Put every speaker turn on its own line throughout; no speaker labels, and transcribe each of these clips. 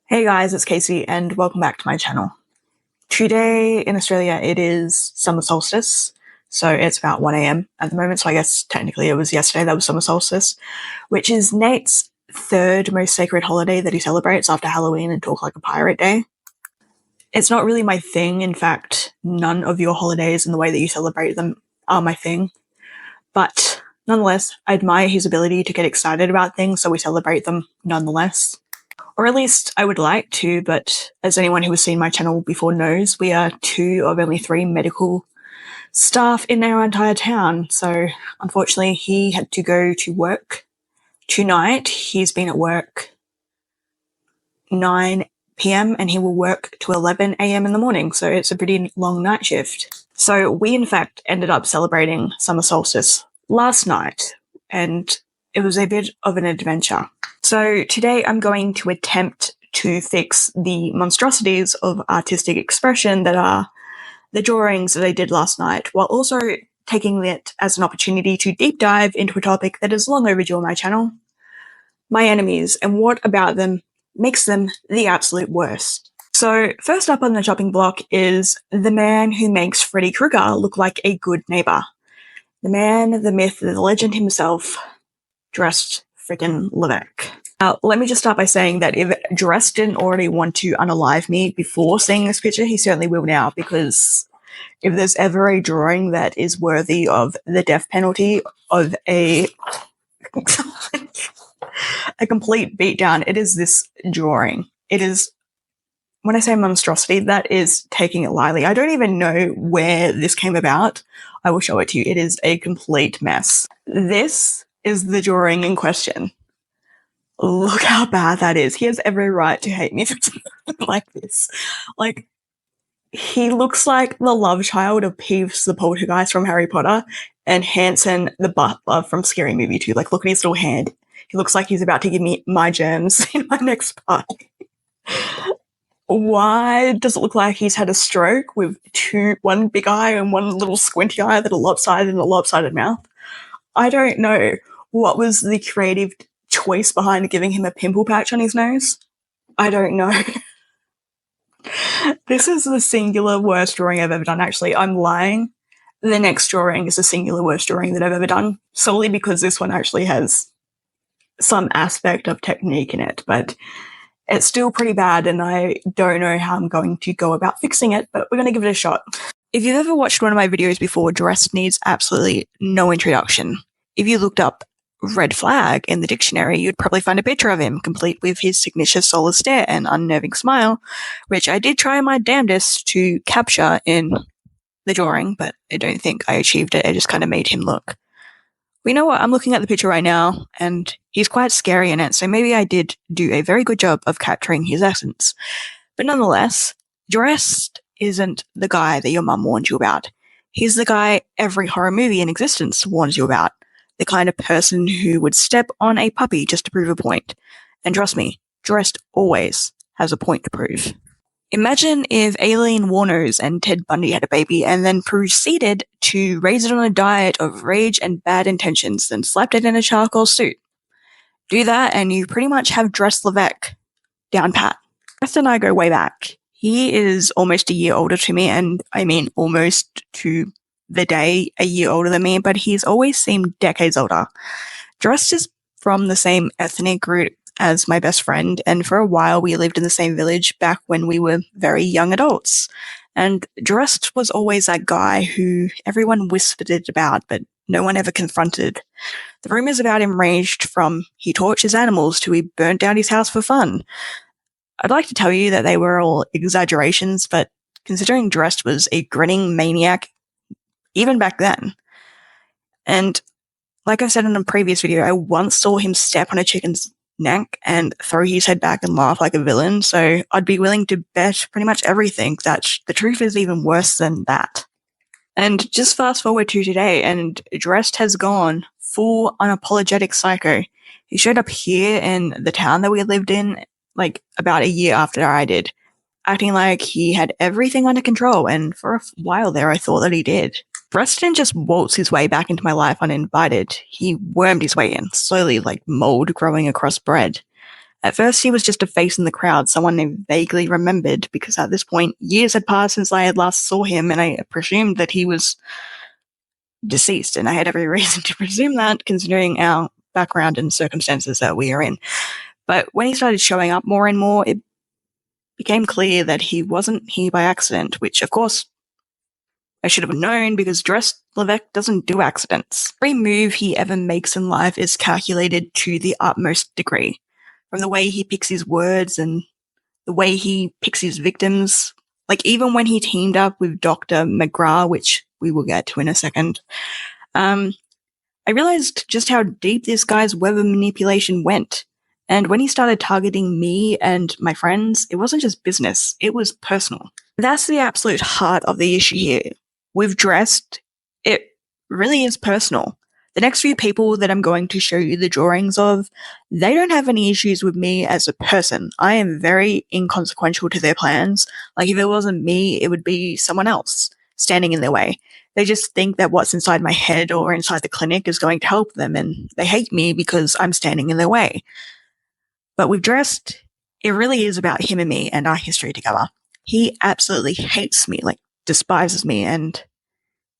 Hey guys, it's Casey and welcome back to my channel. Today in Australia it is summer solstice, so it's about 1 a.m. at the moment, so I guess technically it was yesterday that was summer solstice, which is Nate's third most sacred holiday that he celebrates after Halloween and Talk Like a Pirate Day. It's not really my thing. In fact, none of your holidays and the way that you celebrate them are my thing, but nonetheless, I admire his ability to get excited about things, so we celebrate them nonetheless. Or at least I would like to, but as anyone who has seen my channel before knows, we are two of only three medical staff in our entire town. So unfortunately, he had to go to work tonight. He's been at work 9 p.m. and he will work to 11 a.m. in the morning. So it's a pretty long night shift. So we, in fact, ended up celebrating summer solstice last night, and it was a bit of an adventure. So today I'm going to attempt to fix the monstrosities of artistic expression that are the drawings that I did last night, while also taking it as an opportunity to deep dive into a topic that is long overdue on my channel: my enemies, and what about them makes them the absolute worst. So first up on the chopping block is the man who makes Freddy Krueger look like a good neighbor. The man, the myth, the legend himself, Dressed frickin' Levesque. Let me just start by saying that if Dressed didn't already want to unalive me before seeing this picture, he certainly will now, because if there's ever a drawing that is worthy of the death penalty of a complete beatdown, it is this drawing. It is, when I say monstrosity, that is taking it lightly. I don't even know where this came about. I will show it to you. It is a complete mess. This is the drawing in question. Look how bad that is. He has every right to hate me like this. Like, he looks like the love child of Peeves the Poltergeist from Harry Potter and Hanson the butler from Scary Movie 2. Like, look at his little hand. He looks like he's about to give me my germs in my next party. Why does it look like he's had a stroke with one big eye and one little squinty eye that are lopsided and a lopsided mouth? I don't know what was the creative choice behind giving him a pimple patch on his nose. I don't know. This is the singular worst drawing I've ever done. Actually, I'm lying. The next drawing is the singular worst drawing that I've ever done, solely because this one actually has some aspect of technique in it, but it's still pretty bad, and I don't know how I'm going to go about fixing it, but we're going to give it a shot. If you've ever watched one of my videos before, Dressed needs absolutely no introduction. If you looked up red flag in the dictionary, you'd probably find a picture of him, complete with his signature soulless stare and unnerving smile, which I did try my damnedest to capture in the drawing, but I don't think I achieved it. I just kind of made him look. Well, you know what? I'm looking at the picture right now, and he's quite scary in it, so maybe I did do a very good job of capturing his essence. But nonetheless, Dressed isn't the guy that your mum warned you about. He's the guy every horror movie in existence warns you about. The kind of person who would step on a puppy just to prove a point. And trust me, Dressed always has a point to prove. Imagine if Aileen Wuornos and Ted Bundy had a baby and then proceeded to raise it on a diet of rage and bad intentions, then slapped it in a charcoal suit. Do that and you pretty much have Dressed Levesque down pat. Dressed and I go way back. He is almost a year older to me, and I mean almost to the day a year older than me, but he's always seemed decades older. Dressed is from the same ethnic group as my best friend, and for a while we lived in the same village back when we were very young adults. And Dressed was always that guy who everyone whispered it about, but no one ever confronted. The rumors about him ranged from he tortures animals to he burnt down his house for fun. I'd like to tell you that they were all exaggerations, but considering Dressed was a grinning maniac even back then. And like I said in a previous video, I once saw him step on a chicken's neck and throw his head back and laugh like a villain, so I'd be willing to bet pretty much everything that the truth is even worse than that. And just fast forward to today, and Dressed has gone full unapologetic psycho. He showed up here in the town that we lived in, like, about a year after I did, acting like he had everything under control, and for a while there I thought that he did. Dressed didn't just waltz his way back into my life uninvited. He wormed his way in, slowly like mold growing across bread. At first, he was just a face in the crowd, someone I vaguely remembered, because at this point, years had passed since I had last saw him, and I presumed that he was deceased, and I had every reason to presume that, considering our background and circumstances that we are in. But when he started showing up more and more, it became clear that he wasn't here by accident, which, of course, I should have known because Dress Levesque doesn't do accidents. Every move he ever makes in life is calculated to the utmost degree. From the way he picks his words and the way he picks his victims. Like, even when he teamed up with Dr. McGrath, which we will get to in a second, I realized just how deep this guy's web of manipulation went. And when he started targeting me and my friends, it wasn't just business, it was personal. That's the absolute heart of the issue here. With Dressed, it really is personal. The next few people that I'm going to show you the drawings of, they don't have any issues with me as a person. I am very inconsequential to their plans. Like, if it wasn't me, it would be someone else standing in their way. They just think that what's inside my head or inside the clinic is going to help them, and they hate me because I'm standing in their way. But with Dressed, it really is about him and me and our history together. He absolutely hates me, like, despises me, and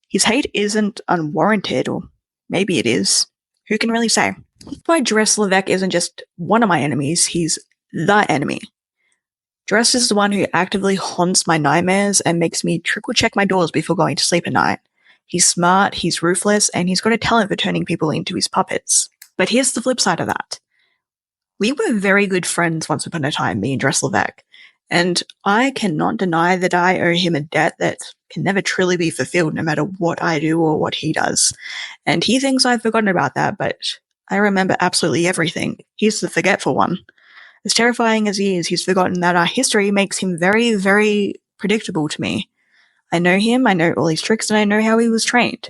his hate isn't unwarranted, or maybe it is. Who can really say? That's why Dress Levesque isn't just one of my enemies, he's the enemy. Dress is the one who actively haunts my nightmares and makes me triple check my doors before going to sleep at night. He's smart, he's ruthless, and he's got a talent for turning people into his puppets. But here's the flip side of that. We were very good friends once upon a time, me and Dress Levesque, and I cannot deny that I owe him a debt that can never truly be fulfilled no matter what I do or what he does. And he thinks I've forgotten about that, but I remember absolutely everything. He's the forgetful one. As terrifying as he is, he's forgotten that our history makes him very, very predictable to me. I know him, I know all his tricks, and I know how he was trained.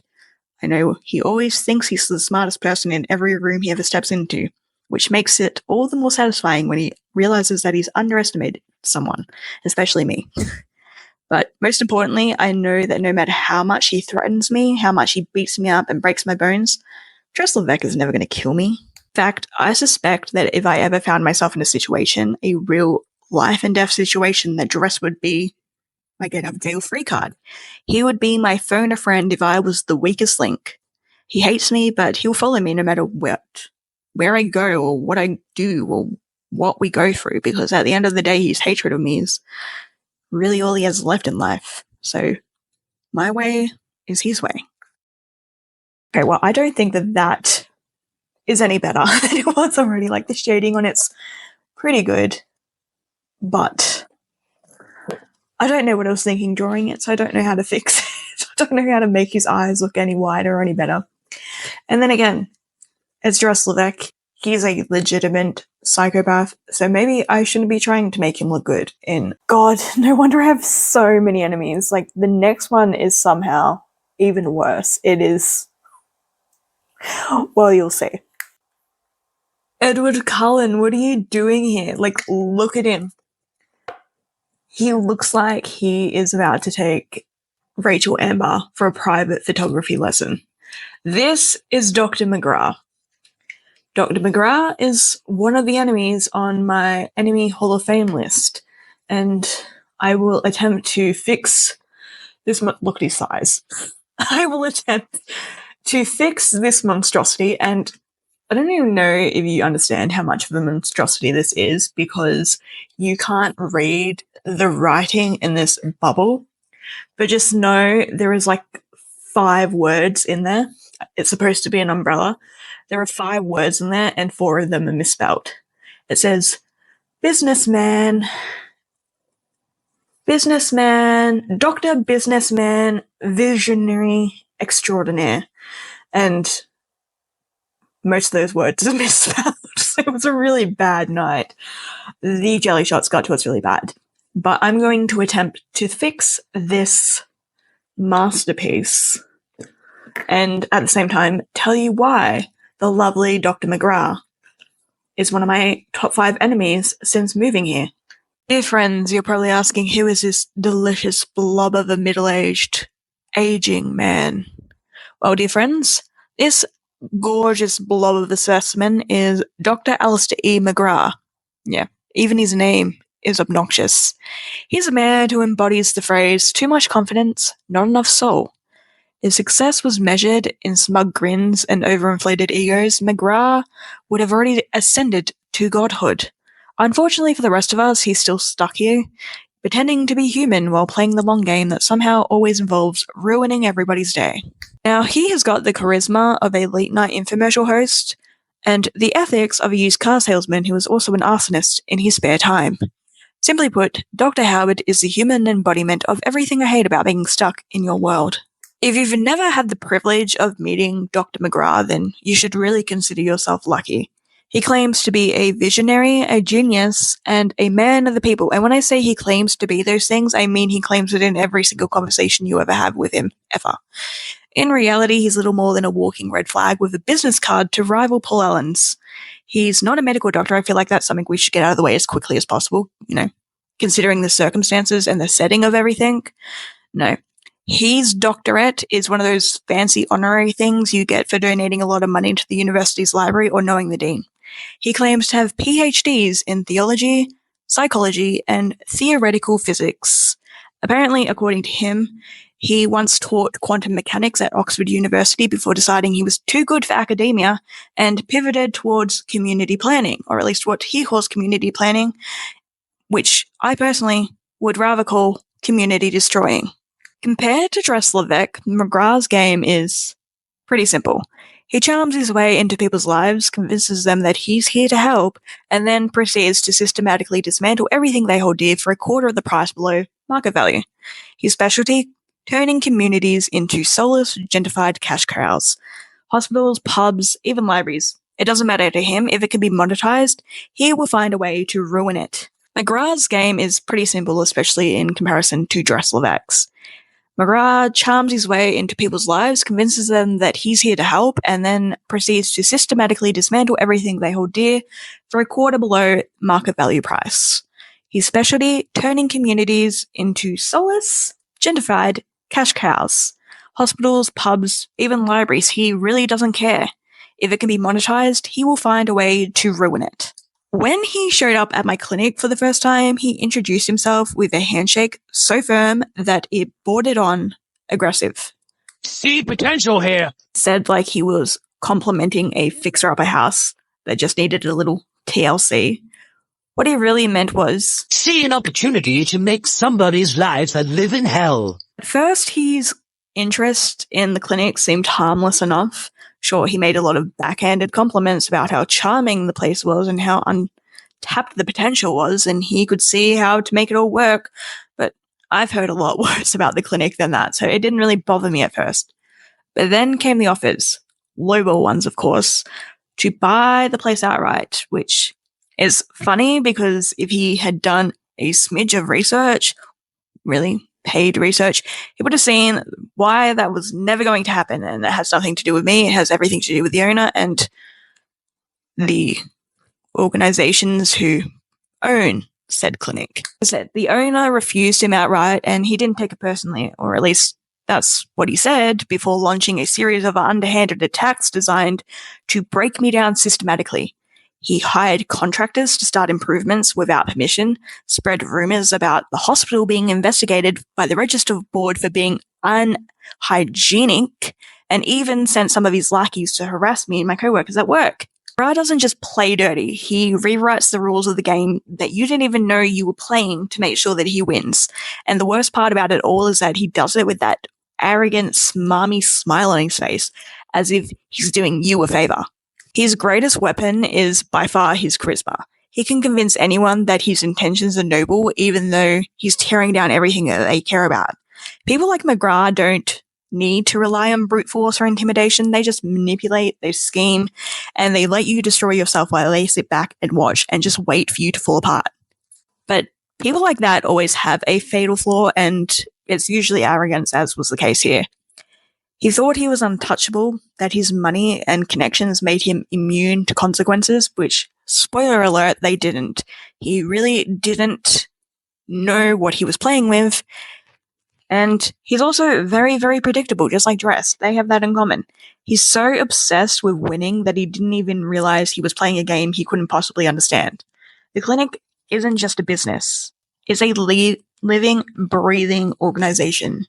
I know he always thinks he's the smartest person in every room he ever steps into, which makes it all the more satisfying when he realizes that he's underestimated someone, especially me. But most importantly, I know that no matter how much he threatens me, how much he beats me up and breaks my bones, Dress Levesque is never going to kill me. In fact, I suspect that if I ever found myself in a situation, a real life and death situation, that Dress would be my get out of jail free card. He would be my phone a friend if I was the weakest link. He hates me, but he'll follow me no matter where I go or what I do or what we go through, because at the end of the day, his hatred of me is really all he has left in life. So my way is his way. Okay, well, I don't think that is any better than it was already. Like, the shading on it's pretty good, but I don't know what I was thinking drawing it, so I don't know how to fix it. I don't know how to make his eyes look any wider or any better. And then again, as Dress Levesque, he's a legitimate psychopath, so maybe I shouldn't be trying to make him look good. God, no wonder I have so many enemies. Like, the next one is somehow even worse. It is... Well, you'll see. Edward Cullen, what are you doing here? Like, look at him. He looks like he is about to take Rachel Amber for a private photography lesson. This is Dr. McGrath. Dr. McGrath is one of the enemies on my enemy Hall of Fame list, and I will attempt to fix this. Look at his size. I will attempt to fix this monstrosity, and I don't even know if you understand how much of a monstrosity this is, because you can't read the writing in this bubble, but just know there is like 5 words in there. It's supposed to be an umbrella. There are 5 words in there, and 4 of them are misspelled. It says, businessman, doctor, businessman, visionary, extraordinaire. And most of those words are misspelled. So it was a really bad night. The jelly shots got to us really bad. But I'm going to attempt to fix this masterpiece, and at the same time tell you why the lovely Dr. McGrath is one of my top 5 enemies since moving here. Dear friends, you're probably asking, who is this delicious blob of a middle-aged, aging man? Well, dear friends, this gorgeous blob of a specimen is Dr. Alistair E. McGrath. Yeah, even his name is obnoxious. He's a man who embodies the phrase, too much confidence, not enough soul. If success was measured in smug grins and overinflated egos, McGrath would have already ascended to godhood. Unfortunately for the rest of us, he's still stuck here, pretending to be human while playing the long game that somehow always involves ruining everybody's day. Now, he has got the charisma of a late-night infomercial host and the ethics of a used car salesman who is also an arsonist in his spare time. Simply put, Dr. Howard is the human embodiment of everything I hate about being stuck in your world. If you've never had the privilege of meeting Dr. McGrath, then you should really consider yourself lucky. He claims to be a visionary, a genius, and a man of the people. And when I say he claims to be those things, I mean he claims it in every single conversation you ever have with him, ever. In reality, he's little more than a walking red flag with a business card to rival Paul Allen's. He's not a medical doctor. I feel like that's something we should get out of the way as quickly as possible, considering the circumstances and the setting of everything. No. His doctorate is one of those fancy honorary things you get for donating a lot of money to the university's library or knowing the dean. He claims to have PhDs in theology, psychology, and theoretical physics. Apparently, according to him, he once taught quantum mechanics at Oxford University before deciding he was too good for academia and pivoted towards community planning, or at least what he calls community planning, which I personally would rather call community destroying. Compared to Dress-Levesque, McGrath's game is pretty simple. He charms his way into people's lives, convinces them that he's here to help, and then proceeds to systematically dismantle everything they hold dear for a quarter of the price below market value. His specialty? Turning communities into soulless, gentrified cash cows. Hospitals, pubs, even libraries. It doesn't matter to him. If it can be monetized, he will find a way to ruin it. McGrath's game is pretty simple, especially in comparison to Dress-Levesque's. McGrath charms his way into people's lives, convinces them that he's here to help, and then proceeds to systematically dismantle everything they hold dear for a quarter below market value price. His specialty, turning communities into soulless, gentrified cash cows. Hospitals, pubs, even libraries, he really doesn't care. If it can be monetized, he will find a way to ruin it. When he showed up at my clinic for the first time, he introduced himself with a handshake so firm that it bordered on aggressive.
See potential here.
Said like he was complimenting a fixer-upper house that just needed a little TLC. What he really meant was,
see an opportunity to make somebody's life a living hell.
At first, his interest in the clinic seemed harmless enough. Sure, he made a lot of backhanded compliments about how charming the place was and how untapped the potential was, and he could see how to make it all work. But I've heard a lot worse about the clinic than that, so it didn't really bother me at first. But then came the offers, lowball ones, of course, to buy the place outright, which is funny because if he had done a smidge of research, really paid research, he would have seen why that was never going to happen, and that has nothing to do with me. It has everything to do with the owner and the organizations who own said clinic. As I said, the owner refused him outright, and he didn't take it personally, or at least that's what he said before launching a series of underhanded attacks designed to break me down systematically. He hired contractors to start improvements without permission, spread rumors about the hospital being investigated by the Register Board for being unhygienic, and even sent some of his lackeys to harass me and my coworkers at work. Ra doesn't just play dirty, he rewrites the rules of the game that you didn't even know you were playing to make sure that he wins. And the worst part about it all is that he does it with that arrogant, smarmy smile on his face, as if he's doing you a favor. His greatest weapon is by far his charisma. He can convince anyone that his intentions are noble, even though he's tearing down everything that they care about. People like McGrath don't need to rely on brute force or intimidation. They just manipulate, they scheme, and they let you destroy yourself while they sit back and watch and just wait for you to fall apart. But people like that always have a fatal flaw, and it's usually arrogance, as was the case here. He thought he was untouchable, that his money and connections made him immune to consequences, which, spoiler alert, they didn't. He really didn't know what he was playing with. And he's also very, very predictable, just like Dress. They have that in common. He's so obsessed with winning that he didn't even realize he was playing a game he couldn't possibly understand. The clinic isn't just a business. It's a living, breathing organization.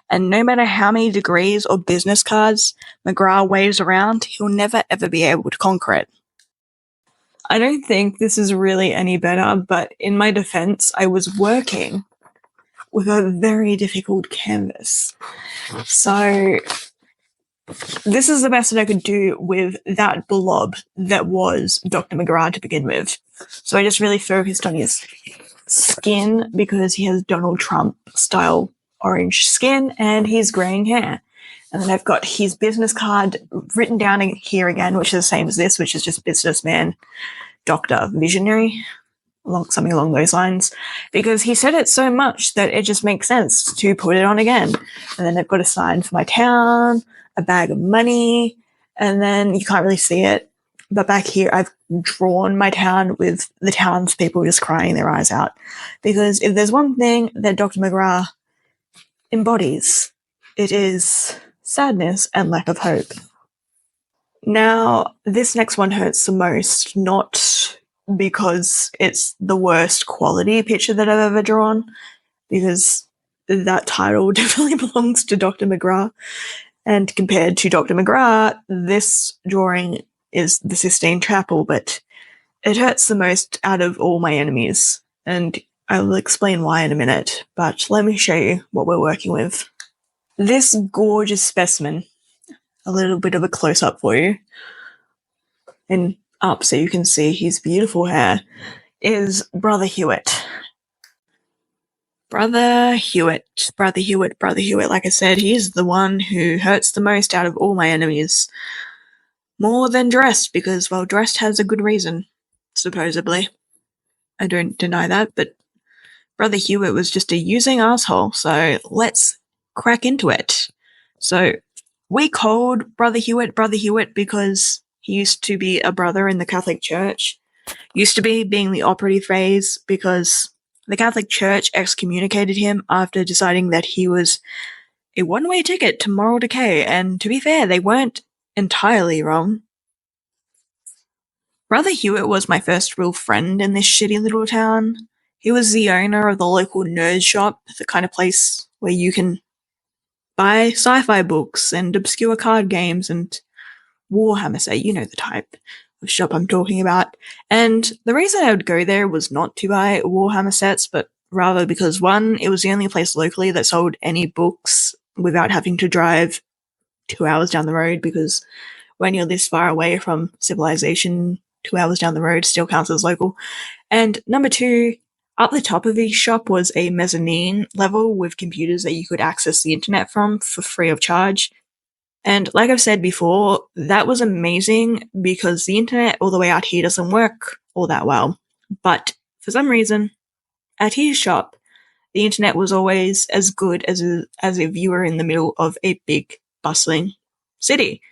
And no matter how many degrees or business cards McGrath waves around, he'll never ever be able to conquer it. I don't think this is really any better, but in my defense, I was working with a very difficult canvas. So this is the best that I could do with that blob that was Dr. McGrath to begin with. So I just really focused on his skin because he has Donald Trump style orange skin and his graying hair. And then I've got his business card written down here again, which is the same as this, which is just businessman, doctor, visionary, something along those lines, because he said it so much that it just makes sense to put it on again. And then I've got a sign for my town, a bag of money, and then you can't really see it, but back here I've drawn my town with the townspeople just crying their eyes out, because if there's one thing that Dr. McGrath embodies, it is sadness and lack of hope. Now, this next one hurts the most, not because it's the worst quality picture that I've ever drawn, because that title definitely belongs to Dr. McGrath. And compared to Dr. McGrath, this drawing is the Sistine Chapel, but it hurts the most out of all my enemies. And I will explain why in a minute, but let me show you what we're working with. This gorgeous specimen, a little bit of a close-up for you, and up so you can see his beautiful hair, is Brother Hewitt. Brother Hewitt. Like I said, he's the one who hurts the most out of all my enemies. More than Dressed, because, well, Dressed has a good reason, supposedly. I don't deny that, but Brother Hewitt was just a using asshole, so let's crack into it. So, we called Brother Hewitt because he used to be a brother in the Catholic Church. Used to be being the operative phrase because the Catholic Church excommunicated him after deciding that he was a one-way ticket to moral decay, and to be fair, they weren't entirely wrong. Brother Hewitt was my first real friend in this shitty little town. He was the owner of the local nerd shop, the kind of place where you can buy sci-fi books and obscure card games and Warhammer set, you know the type of shop I'm talking about. And the reason I would go there was not to buy Warhammer sets, but rather because, one, it was the only place locally that sold any books without having to drive 2 hours down the road, because when you're this far away from civilization, 2 hours down the road still counts as local. And number two, up the top of the shop was a mezzanine level with computers that you could access the internet from for free of charge. And like I've said before, that was amazing because the internet all the way out here doesn't work all that well. But for some reason, at his shop, the internet was always as good as if you were in the middle of a big, bustling city.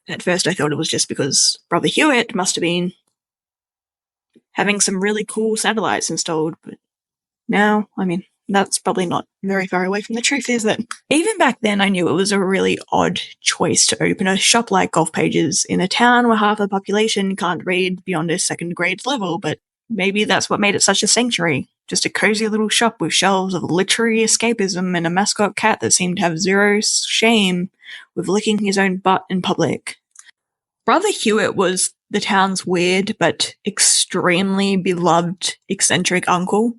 At first, I thought it was just because Brother Hewitt must have been having some really cool satellites installed, but now, I mean, that's probably not very far away from the truth, is it? Even back then, I knew it was a really odd choice to open a shop like Golf Pages in a town where half the population can't read beyond a second grade level, but maybe that's what made it such a sanctuary. Just a cozy little shop with shelves of literary escapism and a mascot cat that seemed to have zero shame with licking his own butt in public. Brother Hewitt was the town's weird but extremely beloved eccentric uncle.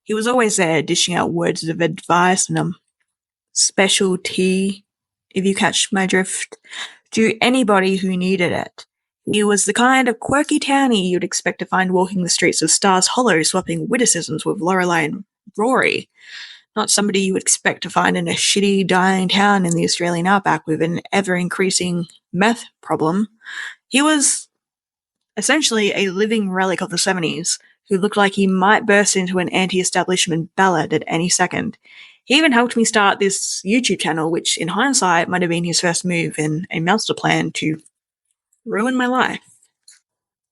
He was always there dishing out words of advice and a special tea, if you catch my drift, to anybody who needed it. He was the kind of quirky townie you'd expect to find walking the streets of Stars Hollow, swapping witticisms with Lorelei and Rory. Not somebody you would expect to find in a shitty, dying town in the Australian outback with an ever-increasing meth problem. He was essentially a living relic of the 70s, who looked like he might burst into an anti-establishment ballad at any second. He even helped me start this YouTube channel, which in hindsight might have been his first move in a master plan to ruin my life.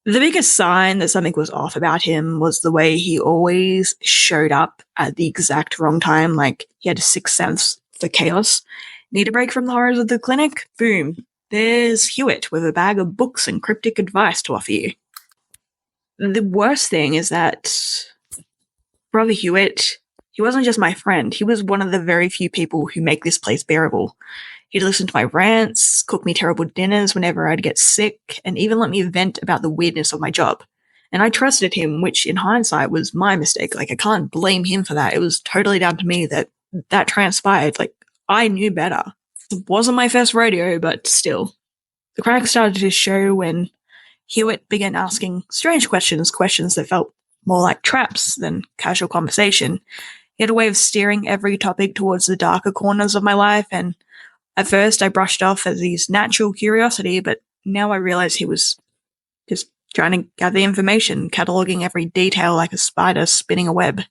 The biggest sign that something was off about him was the way he always showed up at the exact wrong time, like he had a sixth sense for chaos. Need a break from the horrors of the clinic? Boom. There's Hewitt with a bag of books and cryptic advice to offer you. the worst thing is that Brother Hewitt, he wasn't just my friend, he was one of the very few people who make this place bearable. He'd listen to my rants, cook me terrible dinners whenever I'd get sick, and even let me vent about the weirdness of my job. And I trusted him, which in hindsight was my mistake. Like, I can't blame him for that. It was totally down to me that transpired. Like, I knew better. It wasn't my first rodeo, but still. The crack started to show when Hewitt began asking strange questions that felt more like traps than casual conversation. He had a way of steering every topic towards the darker corners of my life, and at first I brushed off as his natural curiosity, but now I realize he was just trying to gather information, cataloguing every detail like a spider spinning a web.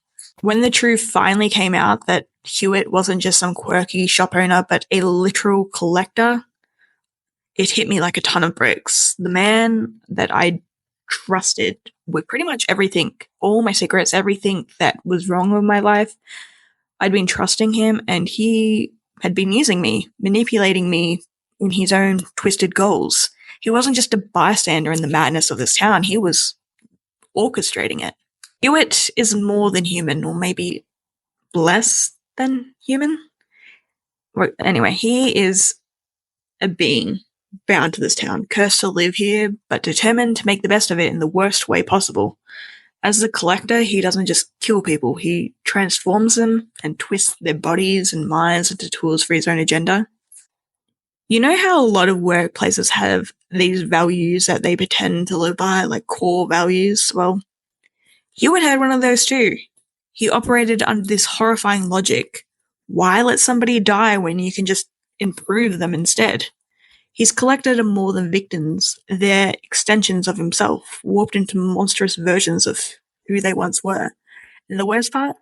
When the truth finally came out that Hewitt wasn't just some quirky shop owner, but a literal collector, it hit me like a ton of bricks. The man that I trusted with pretty much everything, all my secrets, everything that was wrong with my life, I'd been trusting him, and he had been using me, manipulating me in his own twisted goals. He wasn't just a bystander in the madness of this town, he was orchestrating it. Hewitt is more than human, or maybe less than human. Anyway, he is a being bound to this town, cursed to live here, but determined to make the best of it in the worst way possible. As the collector, he doesn't just kill people, he transforms them and twists their bodies and minds into tools for his own agenda. You know how a lot of workplaces have these values that they pretend to live by, like core values? Well, Hewitt had one of those too. He operated under this horrifying logic. Why let somebody die when you can just improve them instead? He's collected are more than victims, they're extensions of himself, warped into monstrous versions of who they once were. And the worst part?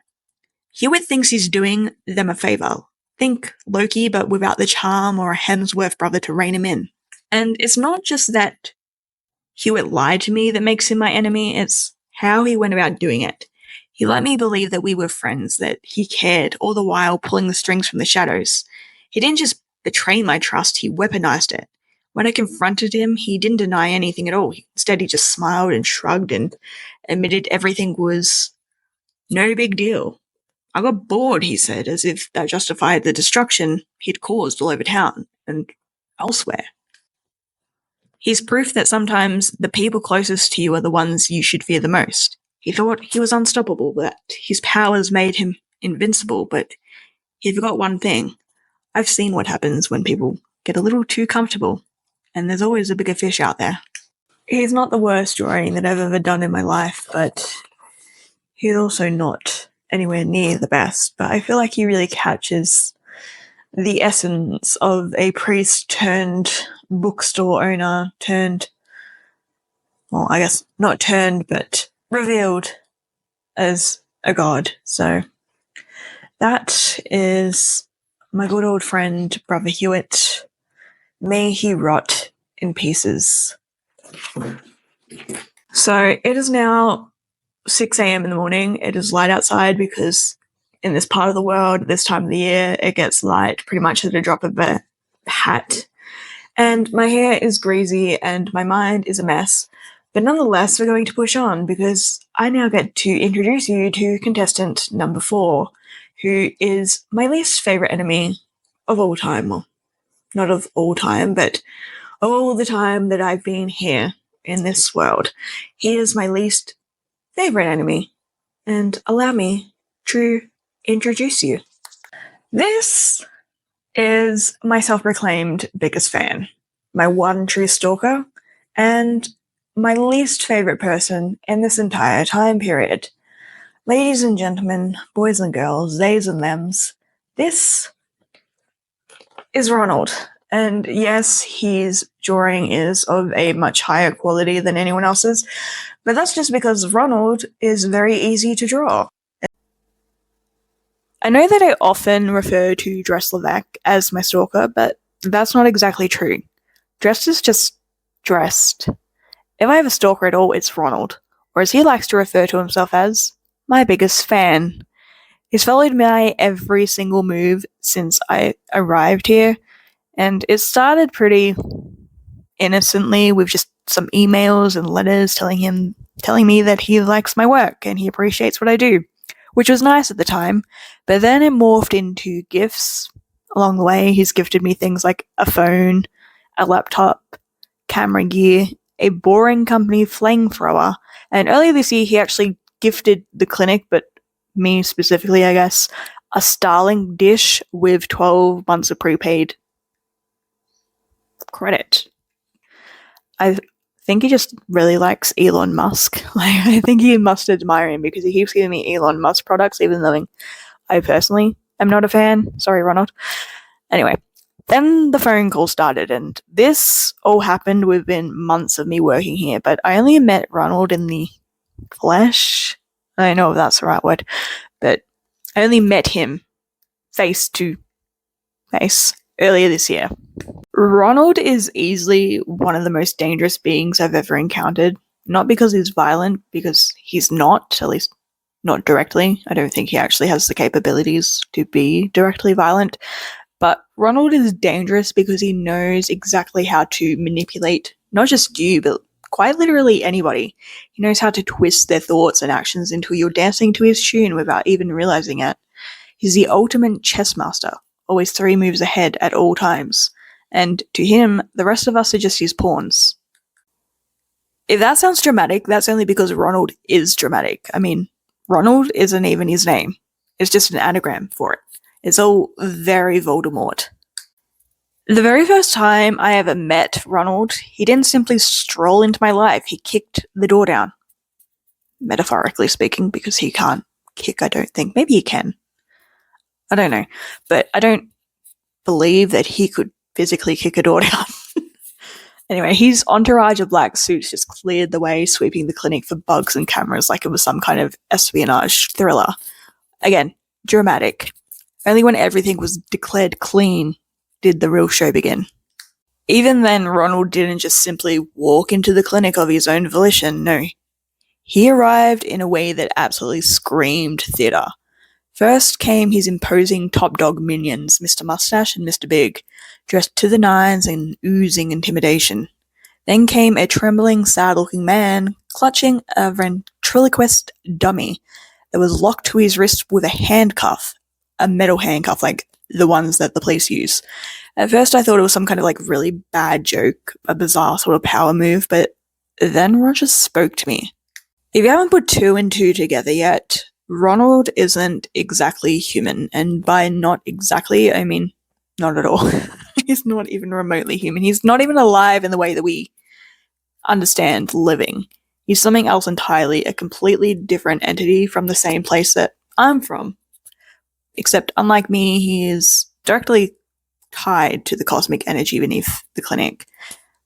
Hewitt thinks he's doing them a favor. Think Loki, but without the charm or a Hemsworth brother to rein him in. And it's not just that Hewitt lied to me that makes him my enemy, it's how he went about doing it. He let me believe that we were friends, that he cared, all the while pulling the strings from the shadows. He didn't just betray my trust, he weaponized it. When I confronted him, he didn't deny anything at all. Instead, he just smiled and shrugged and admitted everything was no big deal. I got bored, he said, as if that justified the destruction he'd caused all over town and elsewhere. He's proof that sometimes the people closest to you are the ones you should fear the most. He thought he was unstoppable, that his powers made him invincible, but he forgot one thing. I've seen what happens when people get a little too comfortable, and there's always a bigger fish out there. He's not the worst drawing that I've ever done in my life, but he's also not anywhere near the best. But I feel like he really captures the essence of a priest turned bookstore owner turned, well, I guess not turned, but revealed as a god. So that is my good old friend, Brother Hewitt. May he rot in pieces. So it is now 6 a.m. in the morning. It is light outside because in this part of the world, this time of the year, it gets light pretty much at a drop of a hat. And my hair is greasy and my mind is a mess. But nonetheless, we're going to push on because I now get to introduce you to contestant number 4, who is my least favorite enemy of all time. Well, not of all time, but of all the time that I've been here in this world. He is my least favorite enemy. And allow me to introduce you. This is my self-proclaimed biggest fan, my one true stalker, and my least favorite person in this entire time period. Ladies and gentlemen, boys and girls, theys and thems, this is Ronald. And yes, his drawing is of a much higher quality than anyone else's, but that's just because Ronald is very easy to draw. I know that I often refer to Dress Levesque as my stalker, but that's not exactly true. Dressed is just dressed. If I have a stalker at all, it's Ronald, or as he likes to refer to himself as, my biggest fan. He's followed my every single move since I arrived here, and it started pretty innocently with just some emails and letters telling him telling me that he likes my work and he appreciates what I do, which was nice at the time, but then it morphed into gifts along the way. He's gifted me things like a phone, a laptop, camera gear, a boring company flamethrower, and earlier this year he actually gifted the clinic, but me specifically, I guess, a Starlink dish with 12 months of prepaid credit. I think he just really likes Elon Musk. Like, I think he must admire him because he keeps giving me Elon Musk products, even though I personally am not a fan. Sorry, Ronald. Anyway, then the phone call started, and this all happened within months of me working here, but I only met Ronald in the flesh. I don't know if that's the right word, but I only met him face to face earlier this year. Ronald is easily one of the most dangerous beings I've ever encountered. Not because he's violent, because he's not, at least not directly. I don't think he actually has the capabilities to be directly violent. But Ronald is dangerous because he knows exactly how to manipulate not just you, but quite literally anybody. He knows how to twist their thoughts and actions until you're dancing to his tune without even realizing it. He's the ultimate chess master, always 3 moves ahead at all times. And to him, the rest of us are just his pawns. If that sounds dramatic, that's only because Ronald is dramatic. I mean, Ronald isn't even his name. It's just an anagram for it. It's all very Voldemort. The very first time I ever met Ronald, he didn't simply stroll into my life. He kicked the door down. Metaphorically speaking, because he can't kick, I don't think. Maybe he can. I don't know. But I don't believe that he could physically kick a door down. Anyway, his entourage of black suits just cleared the way, sweeping the clinic for bugs and cameras like it was some kind of espionage thriller. Again, dramatic. Only when everything was declared clean did the real show begin. Even then, Ronald didn't just simply walk into the clinic of his own volition, no. He arrived in a way that absolutely screamed theatre. First came his imposing top dog minions, Mr. Mustache and Mr. Big, dressed to the nines and oozing intimidation. Then came a trembling, sad-looking man, clutching a ventriloquist dummy that was locked to his wrist with a handcuff, a metal handcuff like the ones that the police use. At first I thought it was some kind of like really bad joke, a bizarre sort of power move, but then Roger spoke to me. If you haven't put 2 and 2 together yet, Ronald isn't exactly human, and by not exactly, I mean not at all. He's not even remotely human. He's not even alive in the way that we understand living. He's something else entirely, a completely different entity from the same place that I'm from. Except, unlike me, he is directly tied to the cosmic energy beneath the clinic.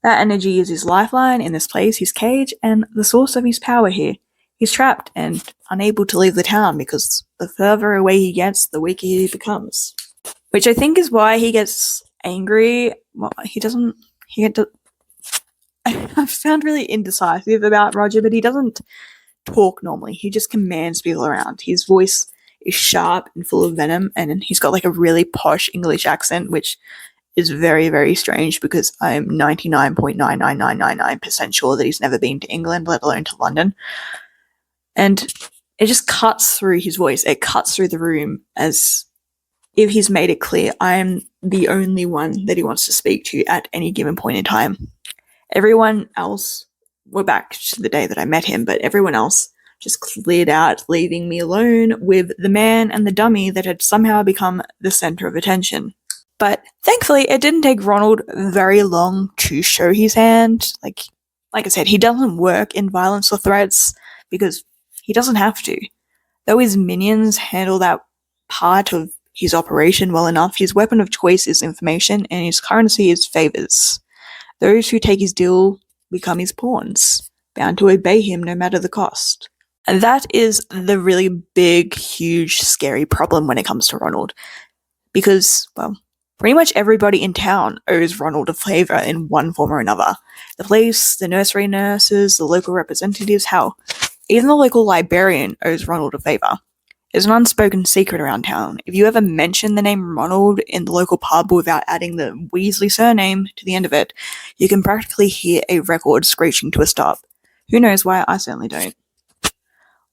That energy is his lifeline in this place, his cage, and the source of his power here. He's trapped and unable to leave the town because the further away he gets, the weaker he becomes. Which I think is why he gets angry. Well, I sound really indecisive about Roger, but he doesn't talk normally. He just commands people around. His voice is sharp and full of venom, and he's got like a really posh English accent, which is very, very strange because I'm 99.99999% sure that he's never been to England, let alone to London. And it just cuts through his voice. It cuts through the room as if he's made it clear I am the only one that he wants to speak to at any given point in time. Everyone else, we're back to the day that I met him, but everyone else just cleared out, leaving me alone with the man and the dummy that had somehow become the center of attention. But thankfully, it didn't take Ronald very long to show his hand. Like I said, he doesn't work in violence or threats because he doesn't have to. Though his minions handle that part of his operation well enough, his weapon of choice is information and his currency is favors. Those who take his deal become his pawns, bound to obey him no matter the cost. And that is the really big, huge, scary problem when it comes to Ronald. Because, well, pretty much everybody in town owes Ronald a favor in one form or another. The police, the nursery nurses, the local representatives, hell, even the local librarian owes Ronald a favor. It's an unspoken secret around town. If you ever mention the name Ronald in the local pub without adding the Weasley surname to the end of it, you can practically hear a record screeching to a stop.
Who knows why? I certainly don't.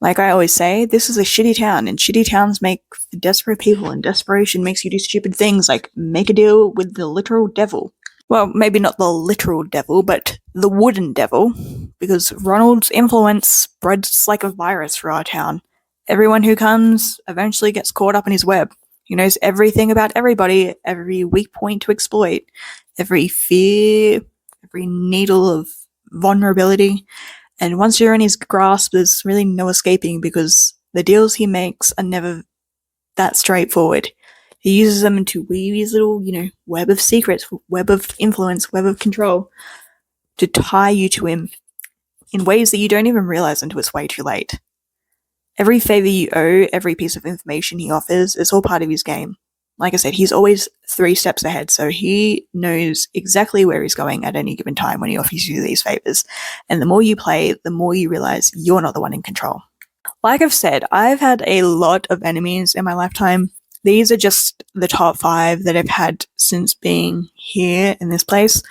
Like I always say, this is a shitty town, and shitty towns make desperate people, and desperation makes you do stupid things like make a deal with the literal devil. Well, maybe not the literal devil, but the wooden devil, because Ronald's influence spreads like a virus through our town. Everyone who comes eventually gets caught up in his web. He knows everything about everybody, every weak point to exploit, every fear, every needle of vulnerability. And once you're in his grasp, there's really no escaping because the deals he makes are never that straightforward. He uses them to weave his little, web of secrets, web of influence, web of control to tie you to him in ways that you don't even realize until it's way too late. Every favor you owe, every piece of information he offers, is all part of his game. Like I said, he's always 3 steps ahead, so he knows exactly where he's going at any given time when he offers you these favors. And the more you play, the more you realize you're not the one in control. Like I've said, I've had a lot of enemies in my lifetime. These are just the top 5 that I've had since being here in this place.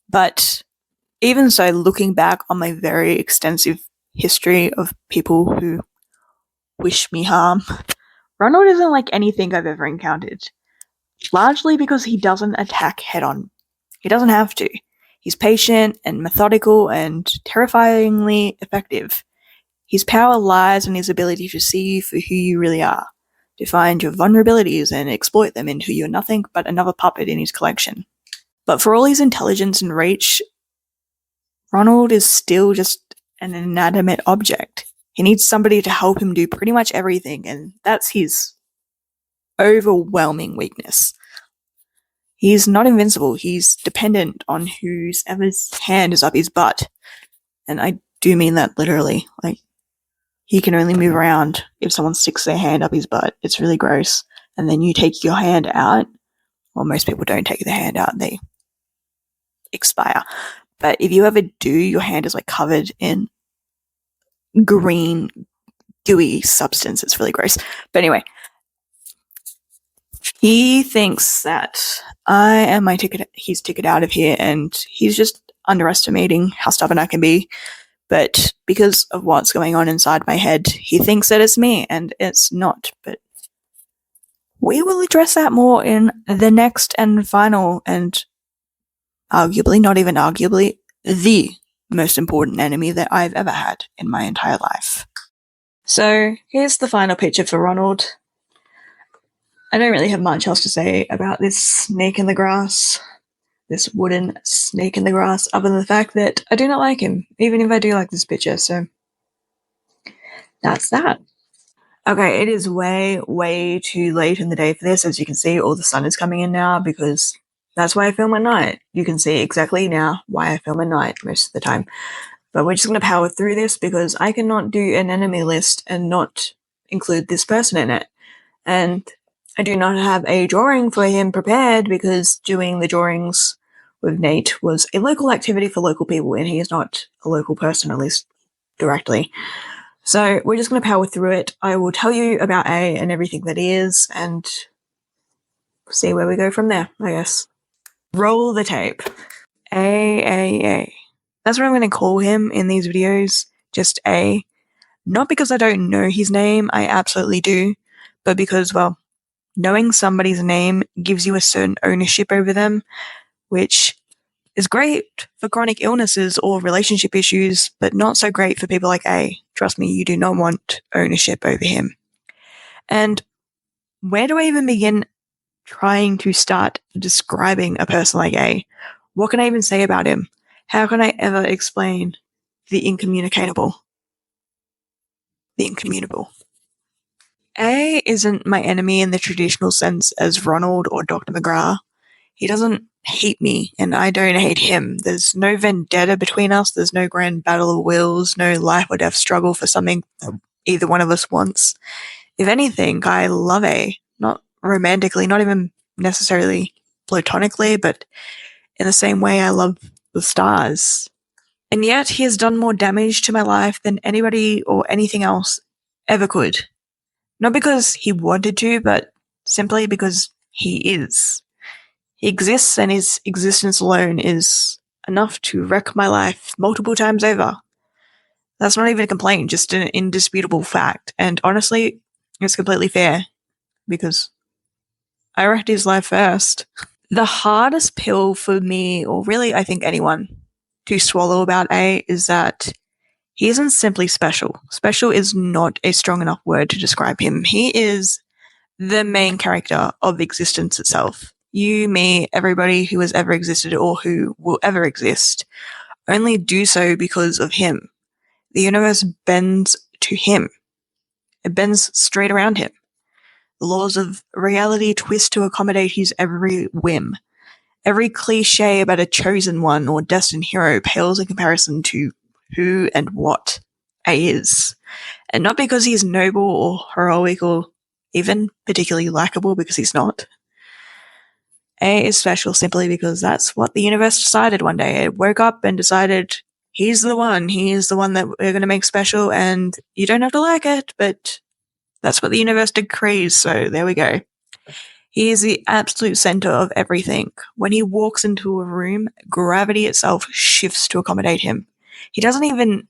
But even so, looking back on my very extensive history of people who wish me harm, Ronald isn't like anything I've ever encountered. Largely because he doesn't attack head on. He doesn't have to. He's patient and methodical and terrifyingly effective. His power lies in his ability to see you for who you really are, to find your vulnerabilities and exploit them into you're nothing but another puppet in his collection. But for all his intelligence and reach, Ronald is still just an inanimate object. He needs somebody to help him do pretty much everything, and that's his overwhelming weakness. He's not invincible. He's dependent on whoever's hand is up his butt. And I do mean that literally. Like, he can only move around if someone sticks their hand up his butt. It's really gross. And then you take your hand out. Well, most people don't take their hand out. They expire. But if you ever do, your hand is like covered in green, gooey substance. It's really gross. But anyway, he thinks that I am his ticket out of here, and he's just underestimating how stubborn I can be. But because of what's going on inside my head, he thinks that it's me, and it's not. But we will address that more in the next and final, and arguably, not even arguably, the most important enemy that I've ever had in my entire life. So, here's the final picture for Ronald. I don't really have much else to say about this snake in the grass, this wooden snake in the grass, other than the fact that I do not like him, even if I do like this picture, so that's that. Okay, it is way, way too late in the day for this. As you can see, all the sun is coming in now because that's why I film at night. You can see exactly now why I film at night most of the time. But we're just going to power through this because I cannot do an enemy list and not include this person in it. And I do not have a drawing for him prepared because doing the drawings with Nate was a local activity for local people, and he is not a local person, at least directly. So we're just going to power through it. I will tell you about A and everything that is, and see where we go from there, I guess. Roll the tape. A. That's what I'm going to call him in these videos, just A. Not because I don't know his name, I absolutely do, but because, well, knowing somebody's name gives you a certain ownership over them, which is great for chronic illnesses or relationship issues, but not so great for people like A. Trust me, you do not want ownership over him. And where do I even begin trying to start describing a person like A? What can I even say about him? How can I ever explain the incommunicable? The incommunicable. A isn't my enemy in the traditional sense as Ronald or Dr. McGrath. He doesn't hate me, and I don't hate him. There's no vendetta between us. There's no grand battle of wills, no life or death struggle for something that either one of us wants. If anything, I love A. Not romantically, not even necessarily platonically, but in the same way I love the stars. And yet he has done more damage to my life than anybody or anything else ever could. Not because he wanted to, but simply because he is. He exists, and his existence alone is enough to wreck my life multiple times over. That's not even a complaint, just an indisputable fact. And honestly, it's completely fair because I wrecked his life first. The hardest pill for me, or really I think anyone, to swallow about A is that he isn't simply special. Special is not a strong enough word to describe him. He is the main character of existence itself. You, me, everybody who has ever existed or who will ever exist only do so because of him. The universe bends to him. It bends straight around him. The laws of reality twist to accommodate his every whim. Every cliche about a chosen one or destined hero pales in comparison to who and what A is. And not because he's noble or heroic or even particularly likable, because he's not. A is special simply because that's what the universe decided one day. It woke up and decided he's the one that we're going to make special, and you don't have to like it, but that's what the universe decrees, so there we go. He is the absolute center of everything. When he walks into a room, gravity itself shifts to accommodate him. He doesn't even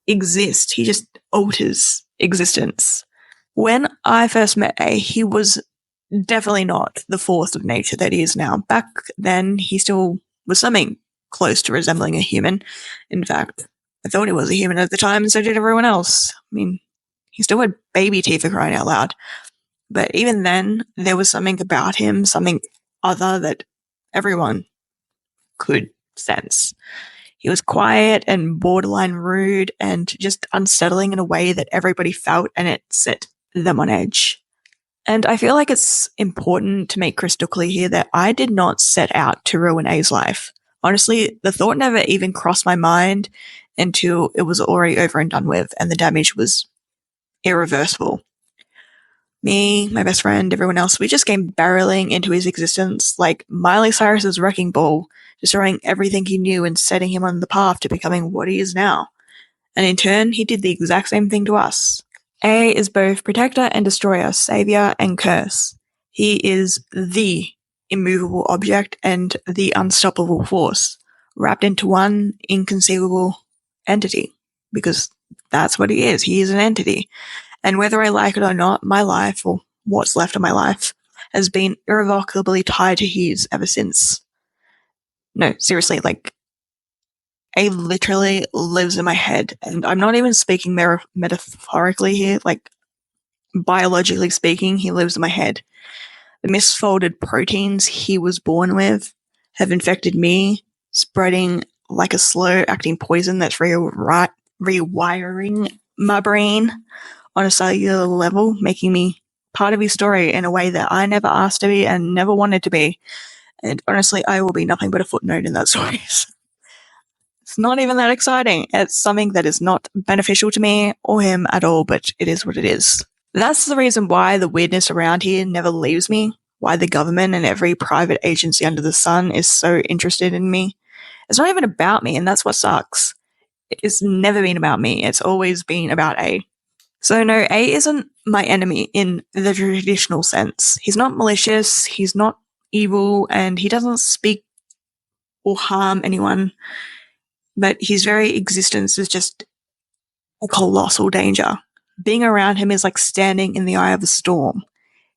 exist, he just alters existence. When I first met A, he was definitely not the force of nature that he is now. Back then, he still was something close to resembling a human. In fact, I thought he was a human at the time, and so did everyone else. I mean, he still had baby teeth for crying out loud. But even then, there was something about him, something other that everyone could sense. He was quiet and borderline rude and just unsettling in a way that everybody felt, and it set them on edge. And I feel like it's important to make crystal clear here that I did not set out to ruin A's life. Honestly, the thought never even crossed my mind until it was already over and done with, and the damage was irreversible. Me, my best friend, everyone else, we just came barreling into his existence like Miley Cyrus's wrecking ball, destroying everything he knew and setting him on the path to becoming what he is now. And in turn, he did the exact same thing to us. A is both protector and destroyer, savior and curse. He is the immovable object and the unstoppable force, wrapped into one inconceivable entity, because that's what he is. He is an entity. And whether I like it or not, my life, or what's left of my life, has been irrevocably tied to his ever since. No, seriously, like, A literally lives in my head, and I'm not even speaking metaphorically here, like, biologically speaking, he lives in my head. The misfolded proteins he was born with have infected me, spreading like a slow-acting poison that's rewiring my brain on a cellular level, making me part of his story in a way that I never asked to be and never wanted to be. And honestly, I will be nothing but a footnote in that story. It's not even that exciting. It's something that is not beneficial to me or him at all, but it is what it is. That's the reason why the weirdness around here never leaves me, why the government and every private agency under the sun is so interested in me. It's not even about me, and that's what sucks. It's never been about me. It's always been about A. So no, A isn't my enemy in the traditional sense. He's not malicious, he's not evil, and he doesn't speak or harm anyone. But his very existence is just a colossal danger. Being around him is like standing in the eye of a storm.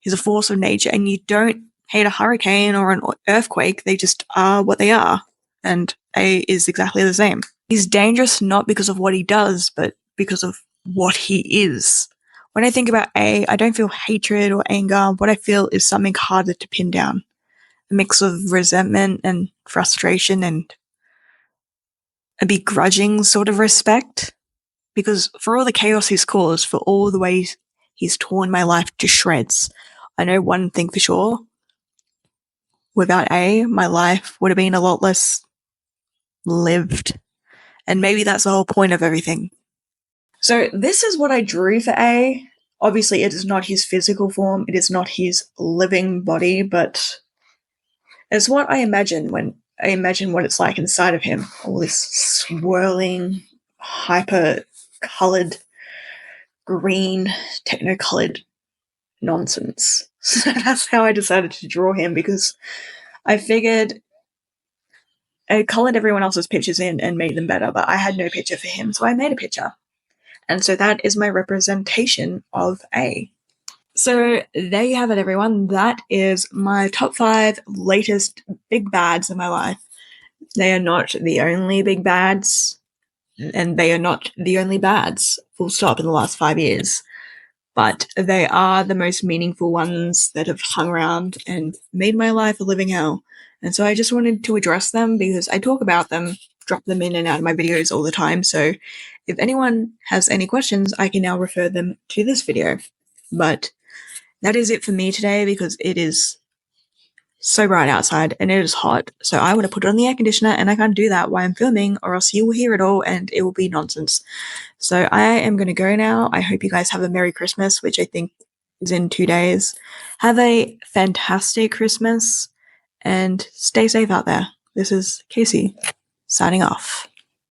He's a force of nature, and you don't hate a hurricane or an earthquake, they just are what they are. And A is exactly the same. He's dangerous not because of what he does, but because of what he is. When I think about A, I don't feel hatred or anger. What I feel is something harder to pin down. A mix of resentment and frustration and a begrudging sort of respect. Because for all the chaos he's caused, for all the ways he's torn my life to shreds, I know one thing for sure. Without A, my life would have been a lot less lived. And maybe that's the whole point of everything. So this is what I drew for A. Obviously, it is not his physical form. It is not his living body, but it's what I imagine when I imagine what it's like inside of him. All this swirling, hyper-colored, green, techno-colored nonsense. So that's how I decided to draw him, because I figured
I coloured everyone else's pictures in and made them better, but I had no picture for him, so I made a picture. And so that is my representation of A. So there you have it, everyone. That is my top 5 latest big bads in my life. They are not the only big bads, and they are not the only bads, full stop, in the last 5 years. But they are the most meaningful ones that have hung around and made my life a living hell. And so I just wanted to address them because I talk about them, drop them in and out of my videos all the time. So if anyone has any questions, I can now refer them to this video. But that is it for me today because it is so bright outside and it is hot. So I want to put on the air conditioner and I can't do that while I'm filming or else you will hear it all and it will be nonsense. So I am going to go now. I hope you guys have a Merry Christmas, which I think is in 2 days. Have a fantastic Christmas and stay safe out there. This is Casey signing off.